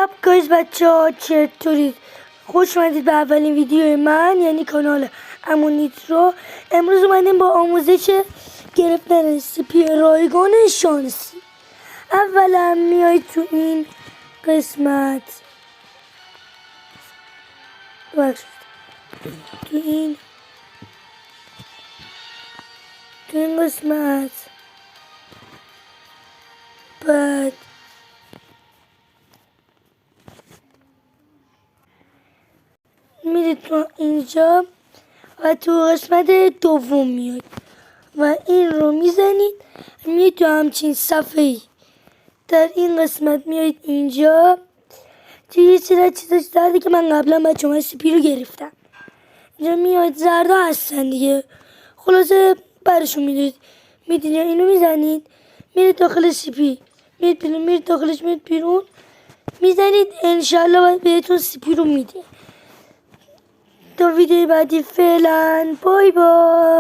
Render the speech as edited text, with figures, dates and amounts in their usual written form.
سب گایز بچه ها چطورید؟ خوش اومدید به اولین ویدیو من، یعنی کانال امونیترو. امروز اومدیم با آموزش گرفتن رسیپی رایگان شانسی. اولا میایید تو این قسمت، تو این قسمت، بعد میرید تو اینجا و تو قسمت دوم میاد و این رو میزنید، میاد تو همچین صفحه ای. در این قسمت میایید اینجا توی چیزاش درده که من قبلا بچه ها سیپی رو گرفتم. اینجا میاد زرده هستن دیگه، خلاصه برشون میدید اینو میزنید، میرید داخل سیپی، میرید بیرون، میرید داخلش، میرید بیرون، میزنید، انشالله بهتون سیپی رو میده. تا ویدیو بعدی فعلا، بای بای.